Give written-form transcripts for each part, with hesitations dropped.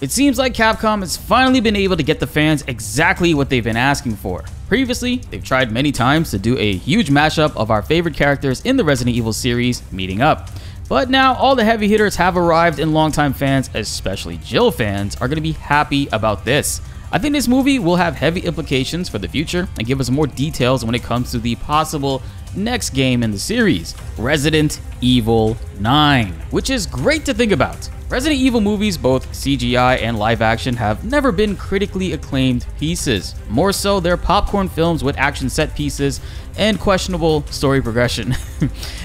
It seems like Capcom has finally been able to get the fans exactly what they've been asking for. Previously, they've tried many times to do a huge mashup of our favorite characters in the Resident Evil series meeting up. But now all the heavy hitters have arrived and longtime fans, especially Jill fans, are going to be happy about this. I think this movie will have heavy implications for the future and give us more details when it comes to the possible next game in the series, Resident Evil 9, which is great to think about. Resident Evil movies, both CGI and live action, have never been critically acclaimed pieces. More so, they're popcorn films with action set pieces and questionable story progression.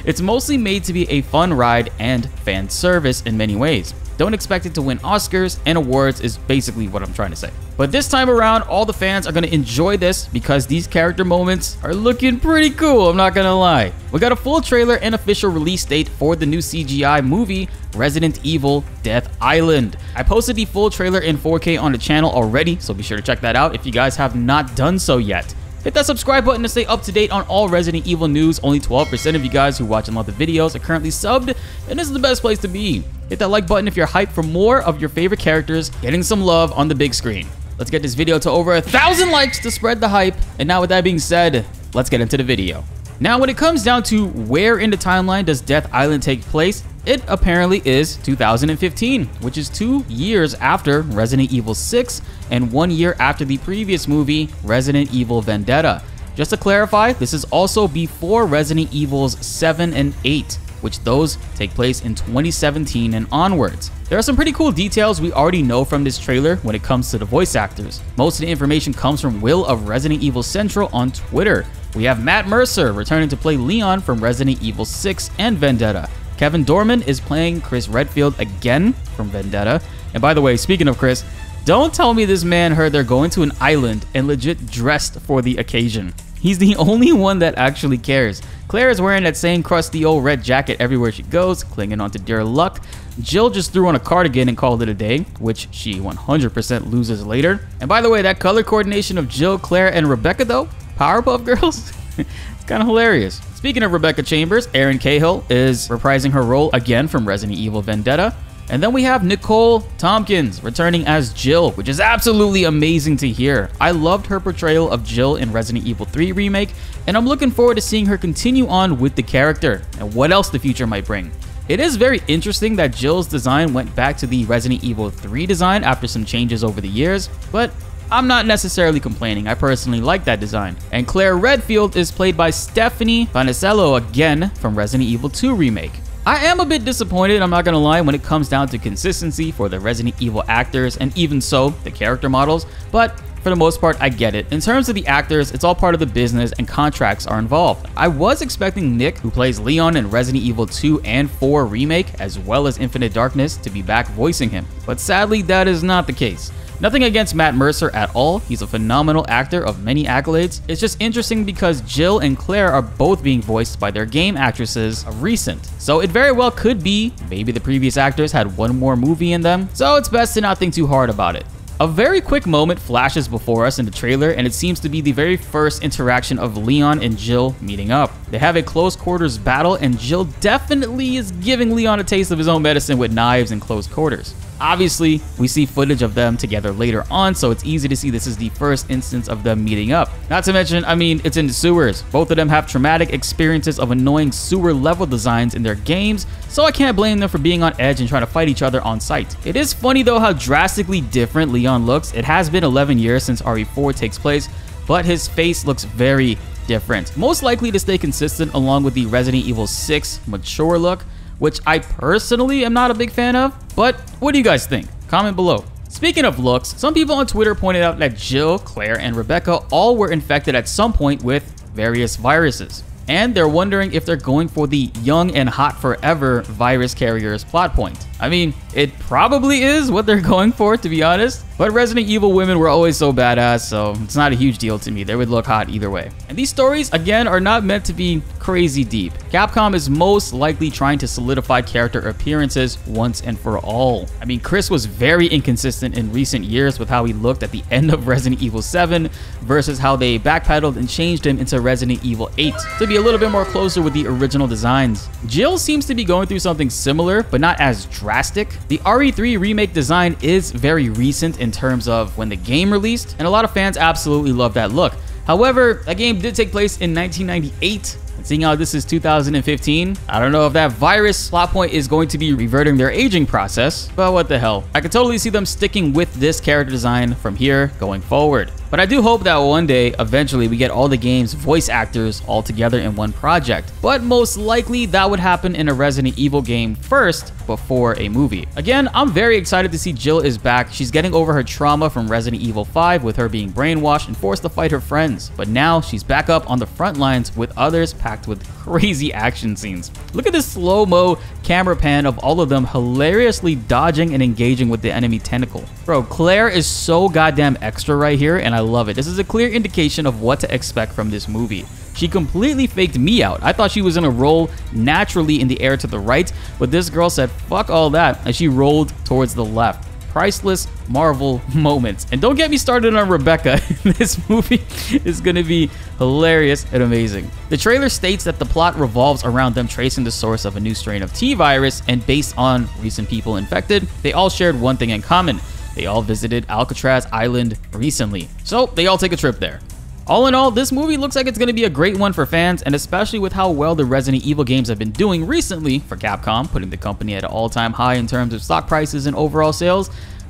It's mostly made to be a fun ride and fan service in many ways. Don't expect it to win Oscars and awards is basically what I'm trying to say. But this time around, all the fans are going to enjoy this because these character moments are looking pretty cool, I'm not gonna lie. We got a full trailer and official release date for the new CGI movie, Resident Evil Death Island. I posted the full trailer in 4K on the channel already, so be sure to check that out if you guys have not done so yet. Hit that subscribe button to stay up to date on all Resident Evil news. Only 12% of you guys who watch and love the videos are currently subbed, and this is the best place to be. Hit that like button if you're hyped for more of your favorite characters getting some love on the big screen. Let's get this video to over 1,000 likes to spread the hype. And now with that being said, let's get into the video. Now when it comes down to where in the timeline does Death Island take place, it apparently is 2015, which is 2 years after Resident Evil 6 and 1 year after the previous movie, Resident Evil Vendetta. Just to clarify, this is also before Resident Evils 7 and 8, which those take place in 2017 and onwards. There are some pretty cool details we already know from this trailer when it comes to the voice actors. Most of the information comes from Will of Resident Evil Central on Twitter. We have Matt Mercer returning to play Leon from Resident Evil 6 and Vendetta. Kevin Dorman is playing Chris Redfield again from Vendetta. And by the way, speaking of Chris, don't tell me this man heard they're going to an island and legit dressed for the occasion. He's the only one that actually cares. Claire is wearing that same crusty old red jacket everywhere she goes, clinging onto dear luck. Jill just threw on a cardigan and called it a day, which she 100% loses later. And by the way, that color coordination of Jill, Claire, and Rebecca though, Powerpuff Girls, it's kind of hilarious. Speaking of Rebecca Chambers, Erin Cahill is reprising her role again from Resident Evil Vendetta. And then we have Nicole Tompkins returning as Jill, which is absolutely amazing to hear. I loved her portrayal of Jill in Resident Evil 3 Remake, and I'm looking forward to seeing her continue on with the character and what else the future might bring. It is very interesting that Jill's design went back to the Resident Evil 3 design after some changes over the years, but I'm not necessarily complaining. I personally like that design. And Claire Redfield is played by Stephanie Vanicello again from Resident Evil 2 Remake. I am a bit disappointed, I'm not gonna lie, when it comes down to consistency for the Resident Evil actors and even so, the character models, but for the most part, I get it. In terms of the actors, it's all part of the business and contracts are involved. I was expecting Nick, who plays Leon in Resident Evil 2 and 4 Remake, as well as Infinite Darkness, to be back voicing him, but sadly, that is not the case. Nothing against Matt Mercer at all, he's a phenomenal actor of many accolades. It's just interesting because Jill and Claire are both being voiced by their game actresses of recent. So it very well could be, maybe the previous actors had one more movie in them, so it's best to not think too hard about it. A very quick moment flashes before us in the trailer, and it seems to be the very first interaction of Leon and Jill meeting up. They have a close quarters battle, and Jill definitely is giving Leon a taste of his own medicine with knives in close quarters. Obviously, we see footage of them together later on, so it's easy to see this is the first instance of them meeting up. Not to mention, I mean, it's in the sewers. Both of them have traumatic experiences of annoying sewer level designs in their games, so I can't blame them for being on edge and trying to fight each other on sight. It is funny though how drastically different Leon looks. It has been 11 years since RE4 takes place, but his face looks very different. Most likely to stay consistent along with the Resident Evil 6 mature look, which I personally am not a big fan of, but what do you guys think? Comment below. Speaking of looks, some people on Twitter pointed out that Jill, Claire, and Rebecca all were infected at some point with various viruses. And they're wondering if they're going for the young and hot forever virus carriers plot point. I mean, it probably is what they're going for, to be honest. But Resident Evil women were always so badass, so it's not a huge deal to me. They would look hot either way. And these stories, again, are not meant to be crazy deep. Capcom is most likely trying to solidify character appearances once and for all. I mean, Chris was very inconsistent in recent years with how he looked at the end of Resident Evil 7 versus how they backpedaled and changed him into Resident Evil 8 to be a little bit more closer with the original designs. Jill seems to be going through something similar, but not as drastic drastic. The RE3 remake design is very recent in terms of when the game released, and a lot of fans absolutely love that look. However, that game did take place in 1998. And seeing how this is 2015, I don't know if that virus plot point is going to be reverting their aging process, but what the hell. I could totally see them sticking with this character design from here going forward. But I do hope that one day, eventually, we get all the game's voice actors all together in one project. But most likely, that would happen in a Resident Evil game first, before a movie. Again, I'm very excited to see Jill is back. She's getting over her trauma from Resident Evil 5 with her being brainwashed and forced to fight her friends. But now, she's back up on the front lines with others packed with crazy action scenes. Look at this slow-mo camera pan of all of them hilariously dodging and engaging with the enemy tentacle. Bro, Claire is so goddamn extra right here, and I love it. This is a clear indication of what to expect from this movie. She completely faked me out. I thought she was gonna roll naturally in the air to the right, but this girl said fuck all that, and she rolled towards the left. Priceless Marvel moments. And don't get me started on Rebecca. This movie is going to be hilarious and amazing. The trailer states that the plot revolves around them tracing the source of a new strain of T virus, and based on recent people infected, they all shared one thing in common. They all visited Alcatraz Island recently. So they all take a trip there. All in all, this movie looks like it's going to be a great one for fans, and especially with how well the Resident Evil games have been doing recently for Capcom, putting the company at an all-time high in terms of stock prices and overall sales,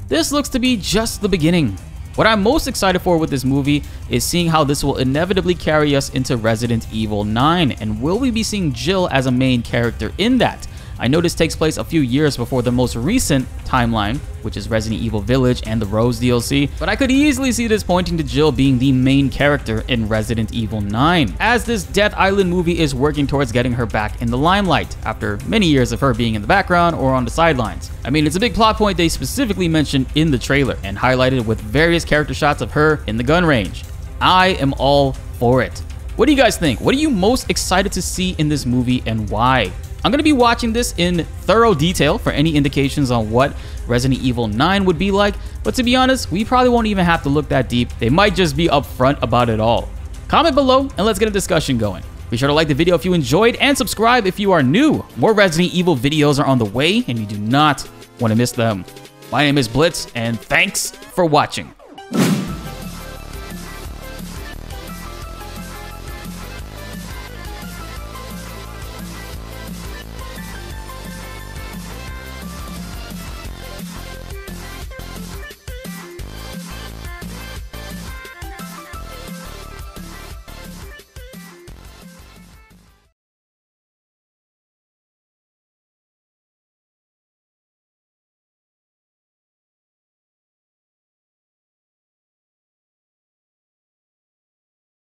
this looks to be just the beginning. What I'm most excited for with this movie is seeing how this will inevitably carry us into Resident Evil 9, and will we be seeing Jill as a main character in that? I know this takes place a few years before the most recent timeline, which is Resident Evil Village and the Rose DLC, but I could easily see this pointing to Jill being the main character in Resident Evil 9, as this Death Island movie is working towards getting her back in the limelight after many years of her being in the background or on the sidelines. I mean, it's a big plot point they specifically mentioned in the trailer and highlighted with various character shots of her in the gun range. I am all for it. What do you guys think? What are you most excited to see in this movie and why? I'm going to be watching this in thorough detail for any indications on what Resident Evil 9 would be like, but to be honest, we probably won't even have to look that deep. They might just be upfront about it all. Comment below and let's get a discussion going. Be sure to like the video if you enjoyed and subscribe if you are new. More Resident Evil videos are on the way and you do not want to miss them. My name is BltzZ and thanks for watching.